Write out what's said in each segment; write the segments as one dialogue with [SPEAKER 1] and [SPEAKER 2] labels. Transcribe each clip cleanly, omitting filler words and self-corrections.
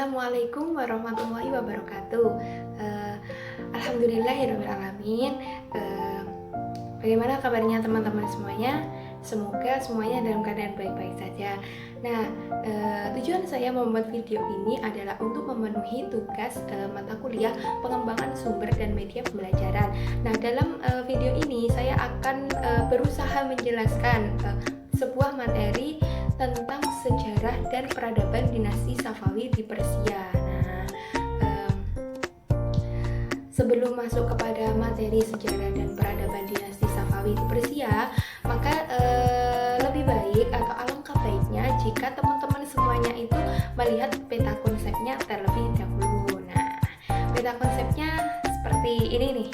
[SPEAKER 1] Assalamualaikum warahmatullahi wabarakatuh. Alhamdulillahirrahmanirrahim. Bagaimana kabarnya teman-teman semuanya? Semoga semuanya dalam keadaan baik-baik saja. Nah, tujuan saya membuat video ini adalah untuk memenuhi tugas mata kuliah pengembangan sumber dan media pembelajaran. Nah, dalam video ini saya akan berusaha menjelaskan sebuah materi tentang sejarah dan peradaban dinasti Safawi di Persia. Nah, sebelum masuk kepada materi sejarah dan peradaban dinasti Safawi di Persia, maka lebih baik atau alangkah baiknya jika teman-teman semuanya itu melihat peta konsepnya terlebih dahulu. Nah, peta konsepnya seperti ini nih.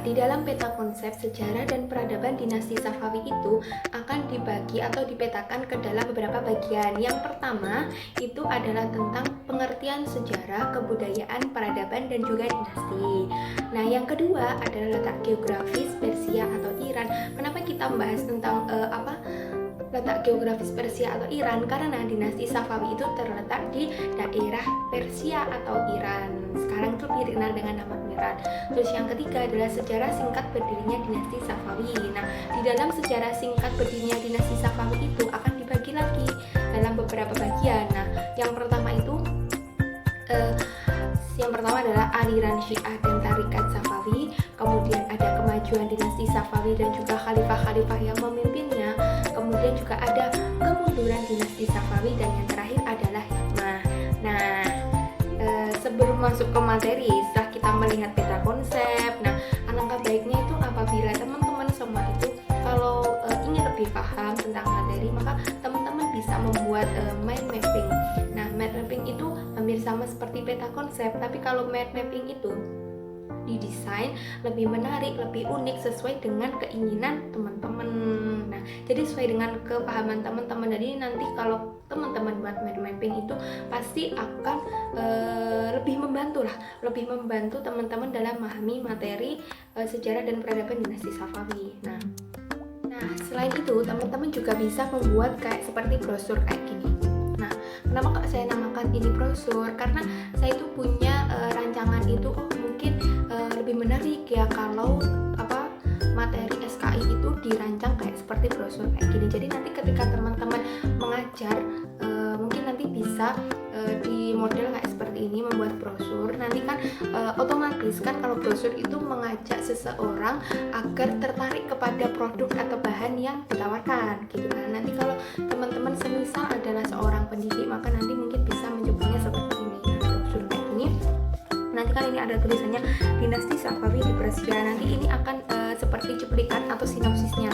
[SPEAKER 1] Di dalam peta konsep sejarah dan peradaban dinasti Safawi itu akan dibagi atau dipetakan ke dalam beberapa bagian. Yang pertama itu adalah tentang pengertian sejarah, kebudayaan, peradaban, dan juga dinasti. Nah, yang kedua adalah letak geografis Persia atau Iran. Kenapa kita membahas tentang letak geografis Persia atau Iran? Karena dinasti Safawi itu terletak di daerah Persia atau Iran. Sekarang itu lebih dikenal dengan nama Iran. Terus yang ketiga adalah sejarah singkat berdirinya dinasti Safawi. Nah, di dalam sejarah singkat berdirinya dinasti Safawi itu akan dibagi lagi dalam beberapa bagian. Nah, yang pertama adalah aliran Syiah dan Tarikat Safawi. Kemudian ada kemajuan dinasti Safawi dan juga khalifah-khalifah yang memimpinnya. Kemudian juga ada kemunduran dinasti Safawi dan yang terakhir adalah hikmah. Nah, sebelum masuk ke materi, setelah kita melihat peta konsep, nah alangkah baiknya itu apabila teman-teman semua itu kalau ingin lebih paham tentang materi, maka teman-teman bisa membuat mind mapping. Nah, mind mapping itu hampir sama seperti peta konsep, tapi kalau mind mapping itu didesain lebih menarik, lebih unik sesuai dengan keinginan teman-teman. Nah, jadi sesuai dengan kepahaman teman-teman. Jadi nanti kalau teman-teman buat mind mapping itu pasti akan lebih membantu teman-teman dalam memahami materi sejarah dan peradaban dinasti Safawi. Nah, selain itu teman-teman juga bisa membuat kayak seperti brosur kayak gini. Nah, kenapa kok saya namakan ini brosur? Karena saya itu punya rancangan itu mungkin lebih menarik ya kalau materi SKI itu dirancang kayak seperti brosur kayak gini. Jadi nanti ketika teman-teman mengajar mungkin nanti bisa di model kayak seperti ini membuat brosur. Nanti kan otomatis kan kalau brosur itu mengajak seseorang agar tertarik kepada produk atau bahan yang ditawarkan gitu kan. Nanti kalau teman-teman semisal adalah seorang pendidik, maka nanti mungkin bisa mencobanya seperti ini. Brosur kayak gini. Nanti kan ini ada tulisannya dinasti Safawi di Persia. Nanti ini akan seperti cuplikan atau sinopsisnya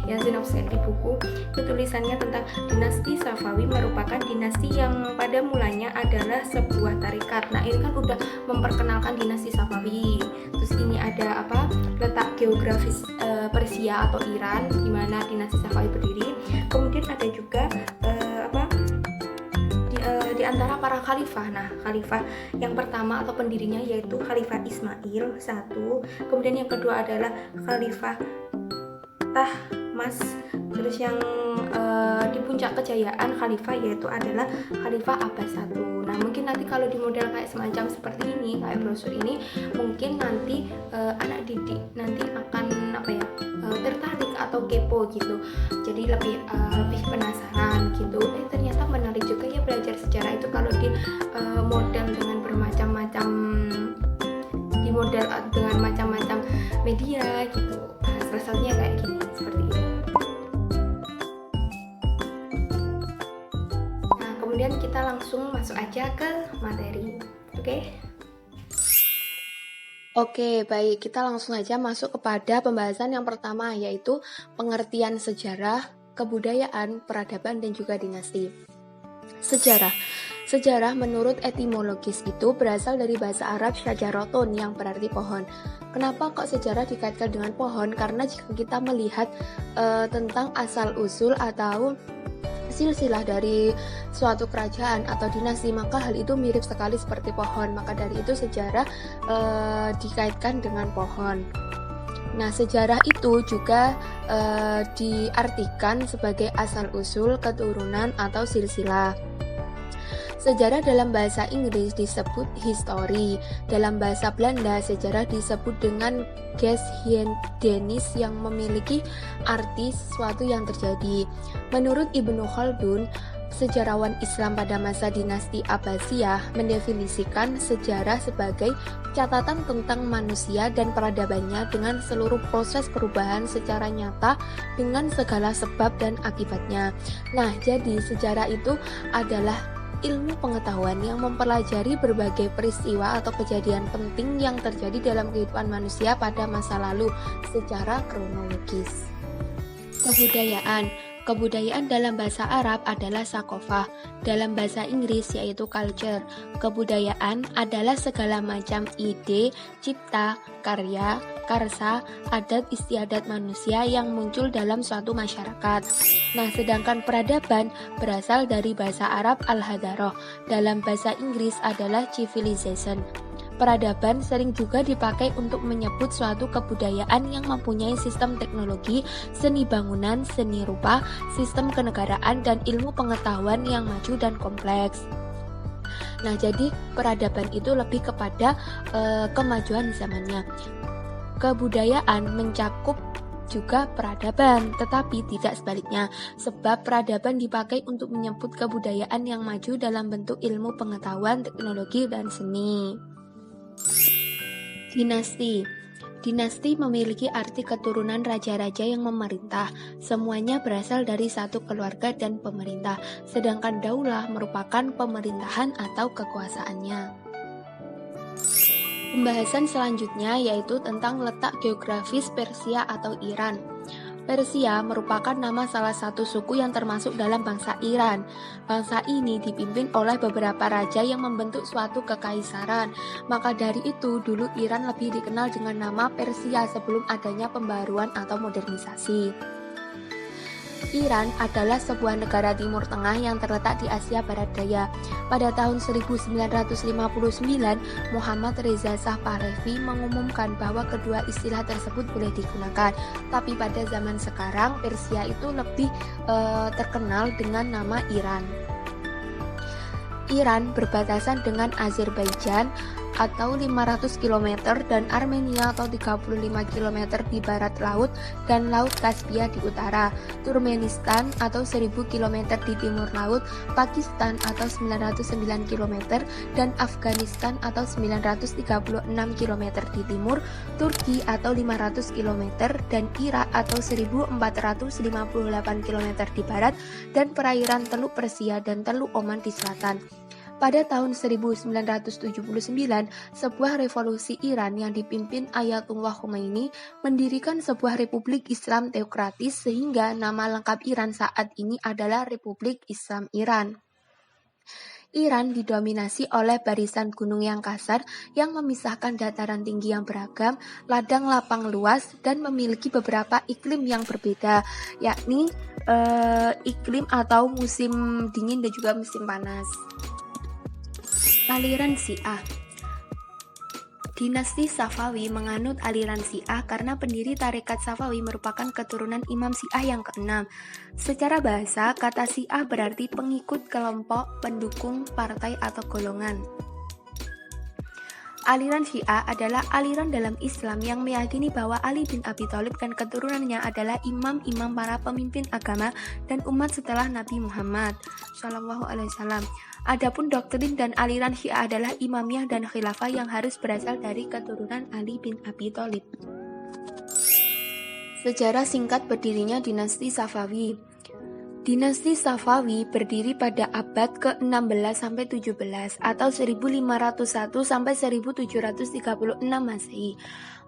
[SPEAKER 1] ya, sinopsis di buku itu tulisannya tentang dinasti Safawi merupakan dinasti yang pada mulanya adalah sebuah tarikat. Nah, ini kan udah memperkenalkan dinasti Safawi. Terus ini ada letak geografis Persia atau Iran di mana dinasti Safawi berdiri. Kemudian ada juga di antara para khalifah. Nah, khalifah yang pertama atau pendirinya yaitu Khalifah Ismail 1. Kemudian yang kedua adalah Khalifah Tahmas. Terus yang di puncak kejayaan khalifah yaitu adalah Khalifah Abbas 1. Nah, mungkin nanti kalau di model kayak semacam seperti ini, kayak brosur ini, mungkin nanti anak didik nanti akan tertarik atau kepo gitu. Jadi lebih penasaran gitu. Ternyata menarik juga ya belajar sejarah itu kalau di model dengan bermacam-macam, di model dengan macam-macam media gitu. Nah, rasanya kayak gini, seperti ini. Nah, kemudian kita langsung masuk aja ke materi. Oke, baik, kita langsung aja masuk kepada pembahasan yang pertama, yaitu pengertian sejarah, kebudayaan, peradaban, dan juga dinasti. Sejarah menurut etimologis itu berasal dari bahasa Arab syajaratun yang berarti pohon. Kenapa kok sejarah dikaitkan dengan pohon? Karena jika kita melihat tentang asal-usul atau silsilah dari suatu kerajaan atau dinasti, maka hal itu mirip sekali seperti pohon. Maka dari itu sejarah dikaitkan dengan pohon. Nah, sejarah itu juga diartikan sebagai asal-usul, keturunan, atau silsilah. Sejarah dalam bahasa Inggris disebut history. Dalam bahasa Belanda, sejarah disebut dengan geschiedenis yang memiliki arti sesuatu yang terjadi. Menurut Ibnu Khaldun, sejarawan Islam pada masa dinasti Abbasiyah mendefinisikan sejarah sebagai catatan tentang manusia dan peradabannya dengan seluruh proses perubahan secara nyata dengan segala sebab dan akibatnya. Nah, jadi sejarah itu adalah ilmu pengetahuan yang mempelajari berbagai peristiwa atau kejadian penting yang terjadi dalam kehidupan manusia pada masa lalu secara kronologis. Kebudayaan dalam bahasa Arab adalah sakofah, dalam bahasa Inggris yaitu culture. Kebudayaan adalah segala macam ide, cipta, karya, karsa, adat istiadat manusia yang muncul dalam suatu masyarakat. Nah, sedangkan peradaban berasal dari bahasa Arab al-hadaroh, dalam bahasa Inggris adalah civilization. Peradaban sering juga dipakai untuk menyebut suatu kebudayaan yang mempunyai sistem teknologi, seni bangunan, seni rupa, sistem kenegaraan, dan ilmu pengetahuan yang maju dan kompleks. Nah, jadi peradaban itu lebih kepada kemajuan zamannya. Kebudayaan mencakup juga peradaban, tetapi tidak sebaliknya, sebab peradaban dipakai untuk menyebut kebudayaan yang maju dalam bentuk ilmu pengetahuan, teknologi, dan seni. Dinasti memiliki arti keturunan raja-raja yang memerintah. Semuanya berasal dari satu keluarga dan pemerintah, sedangkan daulah merupakan pemerintahan atau kekuasaannya. Pembahasan selanjutnya yaitu tentang letak geografis Persia atau Iran. Persia merupakan nama salah satu suku yang termasuk dalam bangsa Iran. Bangsa ini dipimpin oleh beberapa raja yang membentuk suatu kekaisaran. Maka dari itu, dulu Iran lebih dikenal dengan nama Persia sebelum adanya pembaruan atau modernisasi. Iran adalah sebuah negara Timur Tengah yang terletak di Asia Barat Daya. Pada tahun 1959, Muhammad Reza Shah Pahlavi mengumumkan bahwa kedua istilah tersebut boleh digunakan. Tapi pada zaman sekarang, Persia itu lebih terkenal dengan nama Iran. Iran berbatasan dengan Azerbaijan atau 500 km dan Armenia atau 35 km di barat laut dan Laut Kaspia di utara, Turkmenistan atau 1000 km di timur laut, Pakistan atau 909 km dan Afghanistan atau 936 km di timur, Turki atau 500 km dan Irak atau 1458 km di barat dan perairan Teluk Persia dan Teluk Oman di selatan. Pada tahun 1979, sebuah revolusi Iran yang dipimpin Ayatullah Khomeini mendirikan sebuah republik Islam teokratis sehingga nama lengkap Iran saat ini adalah Republik Islam Iran. Iran didominasi oleh barisan gunung yang kasar yang memisahkan dataran tinggi yang beragam, ladang lapang luas, dan memiliki beberapa iklim yang berbeda, yakni iklim atau musim dingin dan juga musim panas. Aliran Syiah. Dinasti Safawi menganut aliran Syiah karena pendiri tarekat Safawi merupakan keturunan Imam Syiah yang ke-6. Secara bahasa, kata Syiah berarti pengikut, kelompok, pendukung, partai, atau golongan. Aliran Syiah adalah aliran dalam Islam yang meyakini bahwa Ali bin Abi Thalib dan keturunannya adalah imam-imam para pemimpin agama dan umat setelah Nabi Muhammad SAW. Adapun doktrin dan aliran Syiah adalah imamiyah dan khilafah yang harus berasal dari keturunan Ali bin Abi Thalib. Sejarah singkat berdirinya dinasti Safawi. Dinasti Safawi berdiri pada abad ke-16 sampai 17 atau 1501 sampai 1736 Masehi.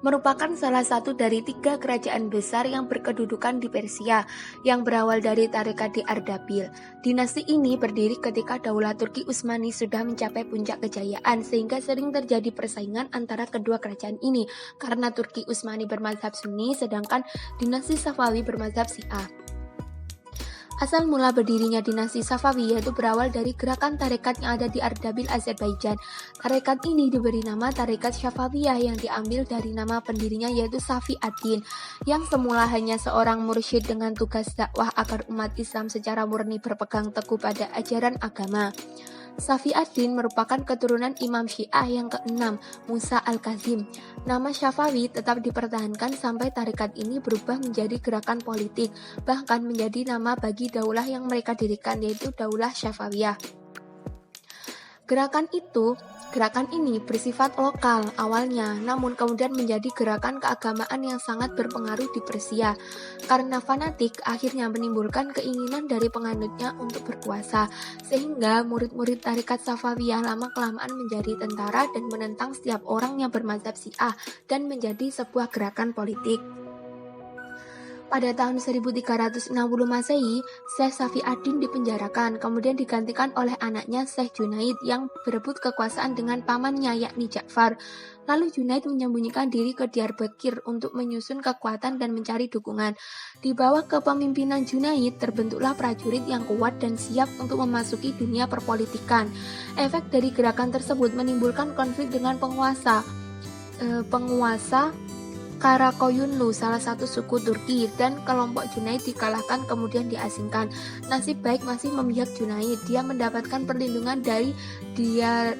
[SPEAKER 1] Merupakan salah satu dari 3 kerajaan besar yang berkedudukan di Persia yang berawal dari tarekat di Ardabil. Dinasti ini berdiri ketika Daulah Turki Utsmani sudah mencapai puncak kejayaan sehingga sering terjadi persaingan antara kedua kerajaan ini karena Turki Utsmani bermazhab Sunni sedangkan dinasti Safawi bermazhab Syiah. Asal mula berdirinya dinasti Safawi yaitu berawal dari gerakan tarekat yang ada di Ardabil, Azerbaijan. Tarekat ini diberi nama Tarekat Syafawiyah yang diambil dari nama pendirinya yaitu Safi ad-Din, yang semula hanya seorang mursyid dengan tugas dakwah agar umat Islam secara murni berpegang teguh pada ajaran agama. Safi ad-Din merupakan keturunan Imam Syiah yang ke-6, Musa al-Kazim. Nama Syafawi tetap dipertahankan sampai tarekat ini berubah menjadi gerakan politik, bahkan menjadi nama bagi daulah yang mereka dirikan yaitu Daulah Syafawiyah. Gerakan ini bersifat lokal awalnya, namun kemudian menjadi gerakan keagamaan yang sangat berpengaruh di Persia. Karena fanatik, akhirnya menimbulkan keinginan dari penganutnya untuk berkuasa, sehingga murid-murid tarekat Safawiyah lama-kelamaan menjadi tentara dan menentang setiap orang yang bermazhab Syiah dan menjadi sebuah gerakan politik. Pada tahun 1360 Masehi, Syekh Safi ad-Din dipenjarakan, kemudian digantikan oleh anaknya Syekh Junaid yang berebut kekuasaan dengan pamannya yakni Ja'far. Lalu Junaid menyembunyikan diri ke Diyarbakir untuk menyusun kekuatan dan mencari dukungan. Di bawah kepemimpinan Junaid, terbentuklah prajurit yang kuat dan siap untuk memasuki dunia perpolitikan. Efek dari gerakan tersebut menimbulkan konflik dengan penguasa Karakoyunlu, salah satu suku Turki, dan kelompok Junaid dikalahkan kemudian diasingkan. Nasib baik masih memihak Junaid. Dia mendapatkan perlindungan dari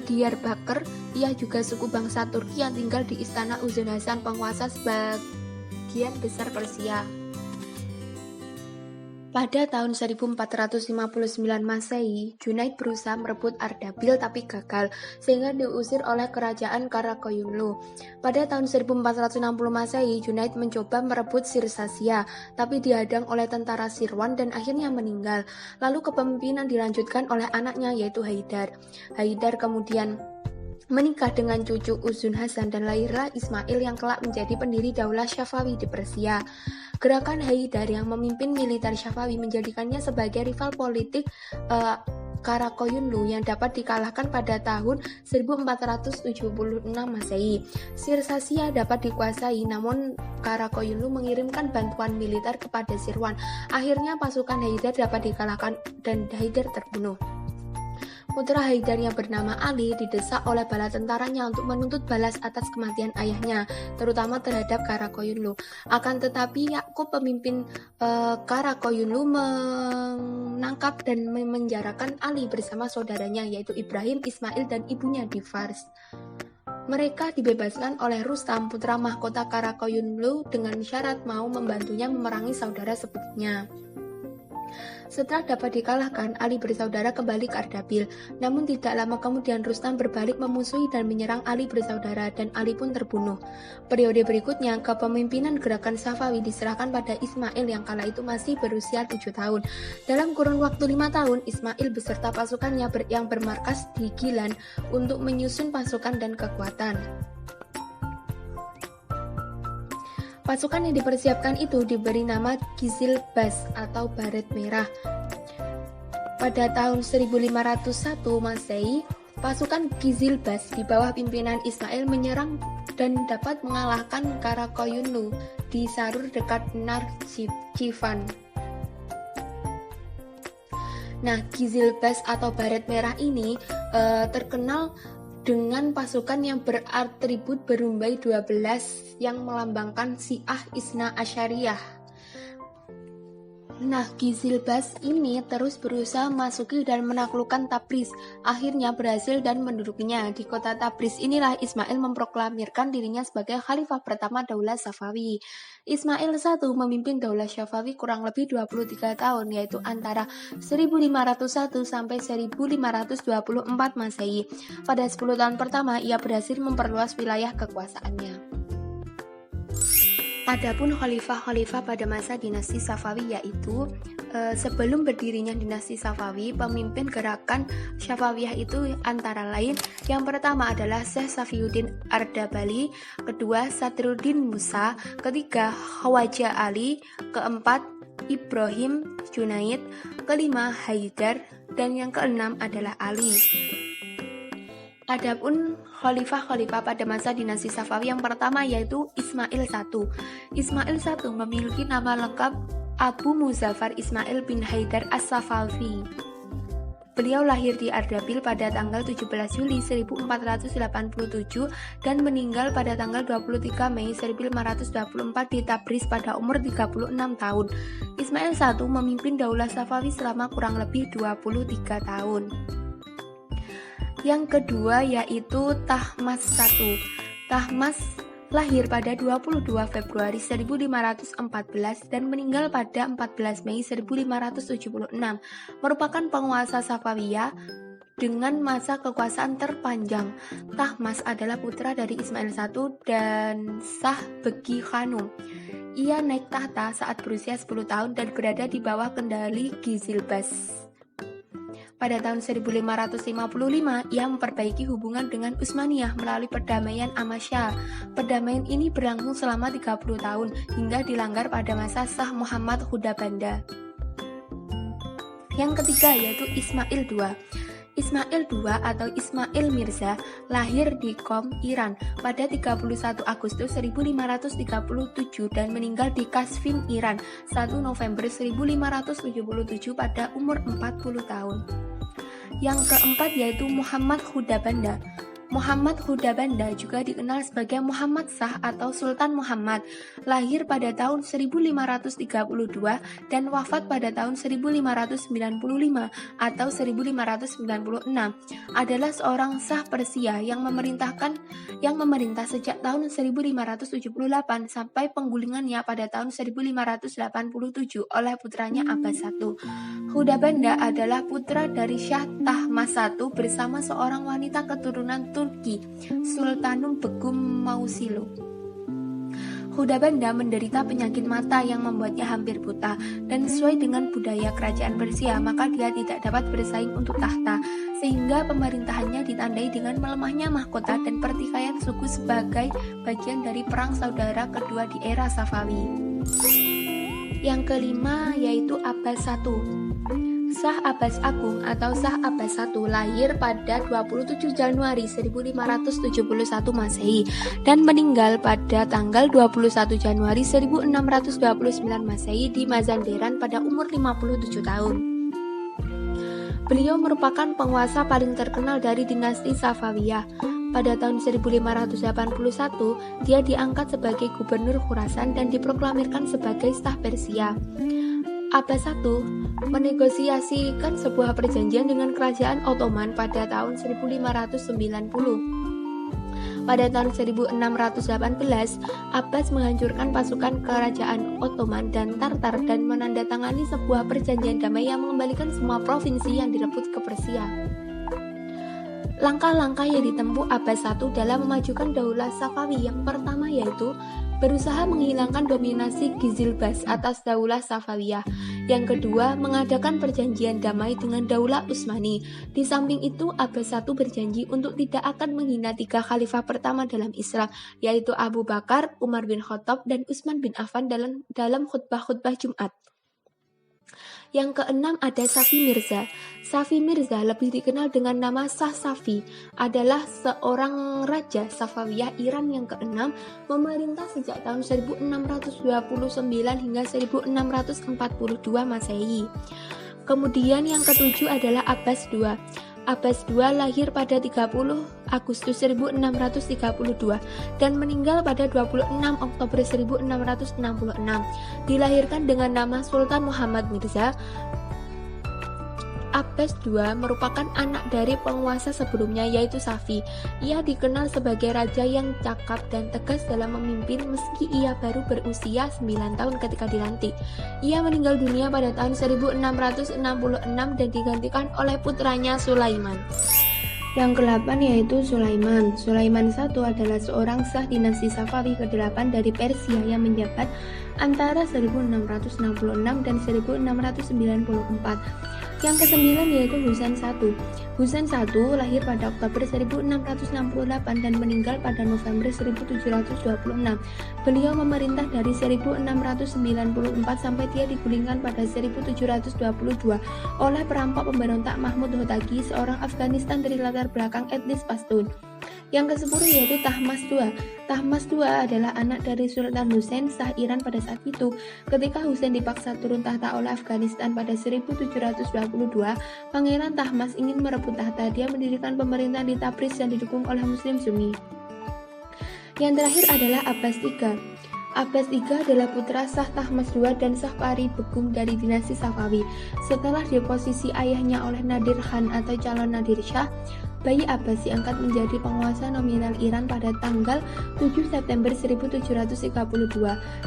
[SPEAKER 1] Diyarbakir. Ia juga suku bangsa Turki yang tinggal di istana Uzun Hasan, penguasa sebagian besar Persia. Pada tahun 1459 Masehi, Junaid berusaha merebut Ardabil tapi gagal, sehingga diusir oleh kerajaan Karakoyunlu. Pada tahun 1460 Masehi, Junaid mencoba merebut Sirsasia, tapi dihadang oleh tentara Sirwan dan akhirnya meninggal. Lalu kepemimpinan dilanjutkan oleh anaknya yaitu Haidar. Haidar kemudian menikah dengan cucu Uzun Hasan dan lahirlah Ismail yang kelak menjadi pendiri Daulah Syafawi di Persia. Gerakan Haidar yang memimpin militer Syafawi menjadikannya sebagai rival politik Karakoyunlu yang dapat dikalahkan pada tahun 1476 Masehi. Sirsasia dapat dikuasai, namun Karakoyunlu mengirimkan bantuan militer kepada Sirwan. Akhirnya pasukan Haidar dapat dikalahkan dan Haidar terbunuh. Putra Haidar yang bernama Ali didesak oleh bala tentaranya untuk menuntut balas atas kematian ayahnya, terutama terhadap Karakoyunlu. Akan tetapi Yakub, pemimpin Karakoyunlu, menangkap dan memenjarakan Ali bersama saudaranya yaitu Ibrahim, Ismail, dan ibunya di Fars. Mereka dibebaskan oleh Rustam, putra mahkota Karakoyunlu, dengan syarat mau membantunya memerangi saudara sepupunya. Setelah dapat dikalahkan, Ali bersaudara kembali ke Ardabil. Namun tidak lama kemudian Rustam berbalik memusuhi dan menyerang Ali bersaudara, dan Ali pun terbunuh. Periode berikutnya, kepemimpinan gerakan Safawi diserahkan pada Ismail yang kala itu masih berusia 7 tahun. Dalam kurun waktu 5 tahun, Ismail beserta pasukannya yang bermarkas di Gilan untuk menyusun pasukan dan kekuatan. Pasukan yang dipersiapkan itu diberi nama Gizil Bas atau Baret Merah. Pada tahun 1501 Masehi, pasukan Gizil Bas di bawah pimpinan Ismail menyerang dan dapat mengalahkan Karakoyunlu di Sarur dekat Nakhchivan. Nah, Gizil Bas atau Baret Merah ini terkenal dengan pasukan yang beratribut berumbai 12 yang melambangkan Syiah Isna Asyariyah. Nah, Gizil Bas ini terus berusaha memasuki dan menaklukkan Tabriz, akhirnya berhasil dan mendudukinya. Di kota Tabriz inilah Ismail memproklamirkan dirinya sebagai khalifah pertama Daulah Safawi. Ismail I memimpin Daulah Syafawi kurang lebih 23 tahun, yaitu antara 1501 sampai 1524 Masehi. Pada 10 tahun pertama, ia berhasil memperluas wilayah kekuasaannya. Adapun khalifah-khalifah pada masa dinasti Safawi yaitu sebelum berdirinya dinasti Safawi, pemimpin gerakan Syafawiyah itu antara lain yang pertama adalah Syekh Safiuddin Ardabali, kedua Sadruddin Musa, ketiga Khawaja Ali, keempat Ibrahim Junaid, kelima Haidar, dan yang keenam adalah Ali. Adapun khalifah-khalifah pada masa dinasti Safawi yang pertama yaitu Ismail I. Ismail I memiliki nama lengkap Abu Muzaffar Ismail bin Haidar As-Safavi. Beliau lahir di Ardabil pada tanggal 17 Juli 1487 dan meninggal pada tanggal 23 Mei 1524 di Tabriz pada umur 36 tahun. Ismail I memimpin Daulah Safawi selama kurang lebih 23 tahun. Yang kedua yaitu Tahmas I. Tahmas lahir pada 22 Februari 1514 dan meninggal pada 14 Mei 1576, merupakan penguasa Safawiyah dengan masa kekuasaan terpanjang. Tahmas adalah putra dari Ismail I dan Shah Begi Khanum. Ia naik tahta saat berusia 10 tahun dan berada di bawah kendali Gizilbas. Pada tahun 1555, ia memperbaiki hubungan dengan Utsmaniyah melalui perdamaian Amasya. Perdamaian ini berlangsung selama 30 tahun hingga dilanggar pada masa Shah Muhammad Khudabanda. Yang ketiga yaitu Ismail II. Ismail II atau Ismail Mirza lahir di Qom, Iran pada 31 Agustus 1537 dan meninggal di Qazvin, Iran 1 November 1577 pada umur 40 tahun. Yang keempat yaitu Muhammad Khudabanda. Muhammad Khudabanda juga dikenal sebagai Muhammad Shah atau Sultan Muhammad, lahir pada tahun 1532 dan wafat pada tahun 1595 atau 1596. Adalah seorang Shah Persia yang memerintah sejak tahun 1578 sampai penggulingannya pada tahun 1587 oleh putranya Abbas I. Khudabanda adalah putra dari Shah Tahmas I bersama seorang wanita keturunan Turki, Sultanum Begum Mausilo. Khudabanda menderita penyakit mata yang membuatnya hampir buta, dan sesuai dengan budaya kerajaan Persia, maka dia tidak dapat bersaing untuk tahta, sehingga pemerintahannya ditandai dengan melemahnya mahkota dan pertikaian suku sebagai bagian dari perang saudara kedua di era Safawi. Yang kelima yaitu Abbas I. Shah Abbas Agung atau Shah Abbas I lahir pada 27 Januari 1571 Masehi dan meninggal pada tanggal 21 Januari 1629 Masehi di Mazandaran pada umur 57 tahun. Beliau merupakan penguasa paling terkenal dari dinasti Safawiyah. Pada tahun 1581, dia diangkat sebagai gubernur Khurasan dan diproklamirkan sebagai Shah Persia. Abbas I menegosiasikan sebuah perjanjian dengan kerajaan Ottoman pada tahun 1590. Pada tahun 1618, Abbas menghancurkan pasukan kerajaan Ottoman dan Tartar dan menandatangani sebuah perjanjian damai yang mengembalikan semua provinsi yang direbut ke Persia. Langkah-langkah yang ditempuh Abbas I dalam memajukan Daulah Safawi yang pertama yaitu berusaha menghilangkan dominasi Gizilbas atas Daulah Safawiyah. Yang kedua, mengadakan perjanjian damai dengan Daulah Utsmani. Di samping itu, Abbas I berjanji untuk tidak akan menghina 3 khalifah pertama dalam Islam, yaitu Abu Bakar, Umar bin Khattab, dan Utsman bin Affan dalam khutbah-khutbah Jumat. Yang keenam ada Safi Mirza. Safi Mirza lebih dikenal dengan nama Shah Safi, adalah seorang raja Safawiyah Iran yang keenam, memerintah sejak tahun 1629 hingga 1642 Masehi. Kemudian yang ketujuh adalah Abbas II. Abbas II lahir pada 30 Agustus 1632 dan meninggal pada 26 Oktober 1666. Dilahirkan dengan nama Sultan Muhammad Mirza. Abbas II merupakan anak dari penguasa sebelumnya yaitu Safi. Ia dikenal sebagai raja yang cakap dan tegas dalam memimpin meski ia baru berusia 9 tahun ketika dilantik. Ia meninggal dunia pada tahun 1666 dan digantikan oleh putranya Sulaiman. Yang ke-8 yaitu Sulaiman. Sulaiman I adalah seorang Shah dinasti Safawi ke-8 dari Persia yang menjabat antara 1666 dan 1694. Yang ke-9 yaitu Husain I. Husain I lahir pada Oktober 1668 dan meninggal pada November 1726. Beliau memerintah dari 1694 sampai dia digulingkan pada 1722 oleh perampok pemberontak Mahmud Hotaki, seorang Afghanistan dari latar belakang etnis Pashtun. Yang ke-10 yaitu Tahmasp II. Tahmasp II adalah anak dari Sultan Husain Shah Iran pada saat itu. Ketika Husain dipaksa turun tahta oleh Afghanistan pada 1722, Pangeran Tahmasp ingin merebut tahta. Dia mendirikan pemerintahan di Tabriz yang didukung oleh Muslim Sunni. Yang terakhir adalah Abbas III. Abbas III adalah putra sah Tahmasp II dan sah Pari Begum dari dinasti Safawi. Setelah deposisi ayahnya oleh Nadir Khan atau calon Nadir Shah, bayi Abbas diangkat menjadi penguasa nominal Iran pada tanggal 7 September 1732.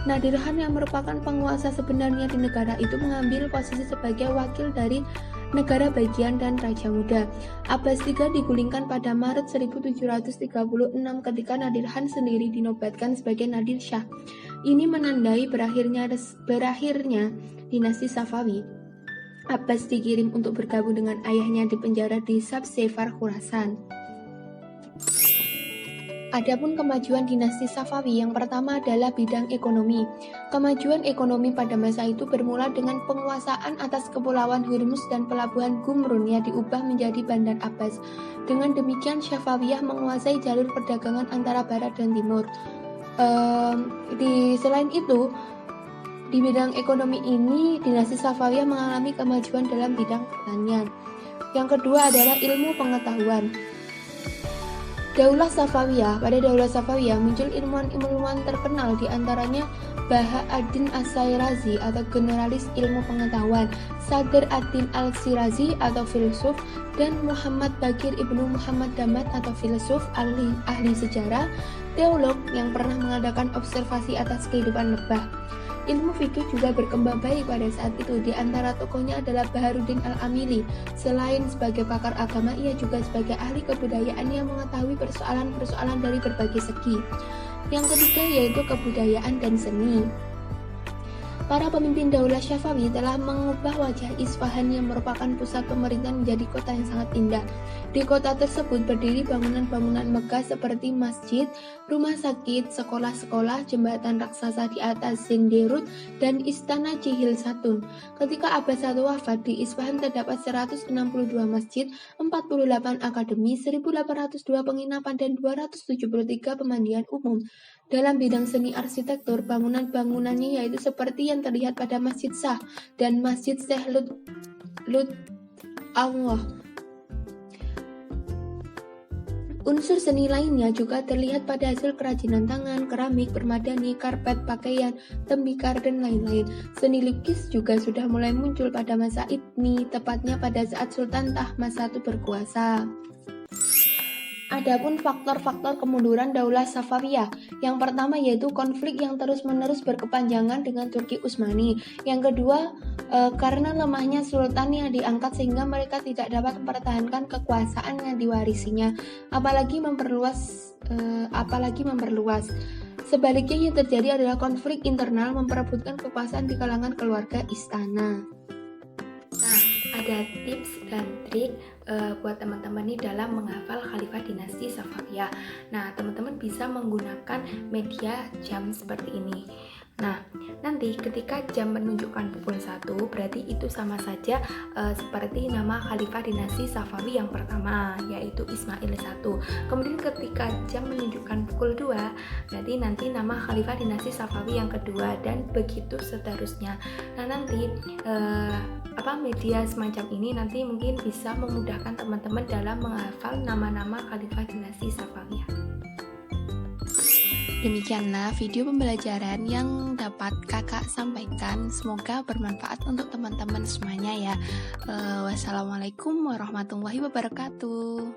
[SPEAKER 1] Nadir Khan yang merupakan penguasa sebenarnya di negara itu mengambil posisi sebagai wakil dari negara bagian dan Raja Muda. Abbas III digulingkan pada Maret 1736 ketika Nadir Khan sendiri dinobatkan sebagai Nadir Shah. Ini menandai berakhirnya dinasti Safawi. Abbas dikirim untuk bergabung dengan ayahnya di penjara di Sabzefar, Khurasan. Adapun kemajuan dinasti Safawi, yang pertama adalah bidang ekonomi. Kemajuan ekonomi pada masa itu bermula dengan penguasaan atas kepulauan Hormuz dan pelabuhan Gumrun yang diubah menjadi Bandar Abbas. Dengan demikian Safawiyah menguasai jalur perdagangan antara barat dan timur. Selain itu, di bidang ekonomi ini, dinasti Safawiyah mengalami kemajuan dalam bidang pertanian. Yang kedua adalah ilmu pengetahuan. Daulah Safawiyah. Pada Daulah Safawiyah muncul ilmuwan-ilmuwan terkenal, di antaranya Baha ad-Din As-Sairazi atau generalis ilmu pengetahuan, Sadr ad-Din al-Shirazi atau filsuf, dan Muhammad Bakir ibnu Muhammad Damat atau filsuf, ahli sejarah, teolog yang pernah mengadakan observasi atas kehidupan lebah. Ilmu fikih juga berkembang baik pada saat itu. Di antara tokohnya adalah Baharuddin Al-Amili. Selain sebagai pakar agama, ia juga sebagai ahli kebudayaan yang mengetahui persoalan-persoalan dari berbagai segi. Yang ketiga yaitu kebudayaan dan seni. Para pemimpin Daulah Syafawi telah mengubah wajah Isfahan yang merupakan pusat pemerintahan menjadi kota yang sangat indah. Di kota tersebut berdiri bangunan-bangunan megah seperti masjid, rumah sakit, sekolah-sekolah, jembatan raksasa di atas Zenderut, dan istana Cihil Satun. Ketika Abbas I wafat, di Isfahan terdapat 162 masjid, 48 akademi, 1802 penginapan, dan 273 pemandian umum. Dalam bidang seni arsitektur, bangunan-bangunannya yaitu seperti yang terlihat pada Masjid Shah dan Masjid Syekh Lut Allah. Unsur seni lainnya juga terlihat pada hasil kerajinan tangan, keramik, permadani, karpet, pakaian, tembikar, dan lain-lain. Seni lukis juga sudah mulai muncul pada masa ini, tepatnya pada saat Sultan Tahmasp I berkuasa. Adapun faktor-faktor kemunduran Daulah Safawiyah, yang pertama yaitu konflik yang terus-menerus berkepanjangan dengan Turki Utsmani. Yang kedua, karena lemahnya sultan yang diangkat sehingga mereka tidak dapat mempertahankan kekuasaan yang diwarisinya, apalagi memperluas. Sebaliknya yang terjadi adalah konflik internal memperebutkan kekuasaan di kalangan keluarga istana. Nah, ada tips dan trik buat teman-teman nih dalam menghafal Khalifah Dinasti Safawiyah. Nah, teman-teman bisa menggunakan media jam seperti ini. Nah, nanti ketika jam menunjukkan pukul 1, berarti itu sama saja seperti nama Khalifah Dinasti Safawi yang pertama, yaitu Ismail I. Kemudian ketika jam menunjukkan pukul 2, berarti nanti nama Khalifah Dinasti Safawi yang kedua, dan begitu seterusnya. Nah, nanti media semacam ini nanti mungkin bisa memudahkan teman-teman dalam menghafal nama-nama Khalifah Dinasti Safawiyah.
[SPEAKER 2] Demikianlah video pembelajaran yang dapat kakak sampaikan. Semoga bermanfaat untuk teman-teman semuanya ya. Wassalamualaikum warahmatullahi wabarakatuh.